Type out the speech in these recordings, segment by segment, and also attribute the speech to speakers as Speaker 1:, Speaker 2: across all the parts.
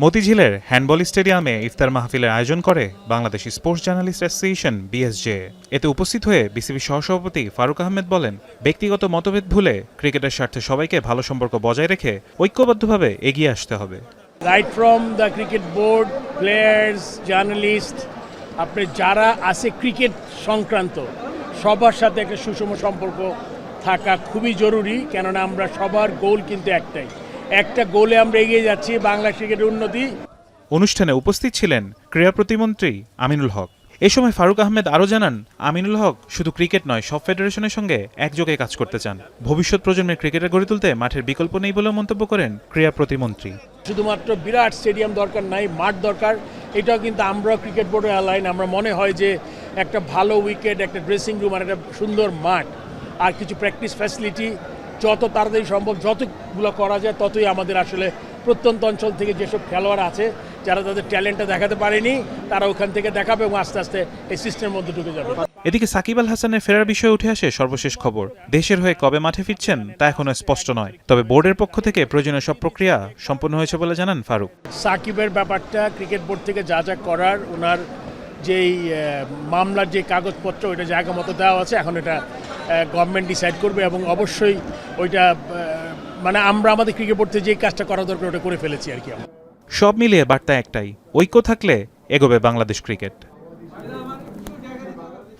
Speaker 1: মতিঝিলের handball স্টেডিয়ামে ইফতার মাহফিলের আয়োজন করে Bangladesh sports journalist association BSJ. এতে উপস্থিত হয়ে বিসিবি সহসভাপতি ফারুক আহমেদ বলেন, ব্যক্তিগত মতভেদ ভুলে ক্রিকেটের স্বার্থে সবাইকে ভালো সম্পর্ক বজায় রেখে ঐক্যবদ্ধভাবে এগিয়ে আসতে হবে।
Speaker 2: Right from the cricket board, players, journalist, আপনি যারা আছে ক্রিকেট সংক্রান্ত সবার সাথে একটা সুষম সম্পর্ক থাকা খুবই জরুরি। কেননা আমরা সবার গোল কিন্তু একটাই, একটা গোলে আমরা এগিয়ে যাচ্ছি, বাংলা ক্রিকেটের উন্নতি।
Speaker 1: অনুষ্ঠানে উপস্থিত ছিলেন ক্রীড়া প্রতিমন্ত্রী আমিনুল হক। এ সময় ফারুক আহমেদ আরও জানান, আমিনুল হক শুধু ক্রিকেট নয়, সব ফেডারেশনের সঙ্গে একযোগে কাজ করতে চান। ভবিষ্যৎ প্রজন্মের ক্রিকেটার গড়ে তুলতে মাঠের বিকল্প নেই বলেও মন্তব্য করেন ক্রীড়া প্রতিমন্ত্রী।
Speaker 2: শুধুমাত্র বিরাট স্টেডিয়াম দরকার নাই, মাঠ দরকার। এটাও কিন্তু আমরা ক্রিকেট বোর্ডের অ্যালাইন। আমরা মনে হয় যে একটা ভালো উইকেট, একটা ড্রেসিং রুম আর একটা সুন্দর মাঠ আর কিছু প্র্যাকটিস ফ্যাসিলিটি যত তাড়াতাড়ি সম্ভব যতগুলো করা যায় ততই আমাদের আসলে প্রত্যন্ত অঞ্চল থেকে যেসব খেলোয়াড় আছে যারা তাদের ট্যালেন্টটা দেখাতে পারেনি তারা ওখান থেকে দেখাবে এবং আস্তে আস্তে এই সিস্টেমের মধ্যে ঢুকে যাবে।
Speaker 1: এদিকে সাকিব আল হাসানের ফেরার বিষয়ে উঠে আসে সর্বশেষ খবর। দেশের হয়ে কবে মাঠে ফিরছেন তা এখনো স্পষ্ট নয়, তবে বোর্ডের পক্ষ থেকে প্রয়োজনীয় সব প্রক্রিয়া সম্পন্ন হয়েছে বলে জানান ফারুক।
Speaker 2: সাকিবের ব্যাপারটা ক্রিকেট বোর্ড থেকে যা যা করার, ওনার যেই মামলার যে কাগজপত্র ওইটা জায়গা মতো দেওয়া আছে, এখন এটা গভর্নমেন্ট ডিসাইড করবে এবং অবশ্যই ওইটা মানে আমরা আমাদের ক্রিকেট বোর্ড থেকে যে কাজটা করা দরকার ওটা করে ফেলেছি আর কি।
Speaker 1: সব মিলিয়ে বার্তা একটাই, ঐক্য থাকলে এগোবে বাংলাদেশ ক্রিকেট।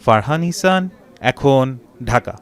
Speaker 1: ফারহান ইহসান, এখন, ঢাকা।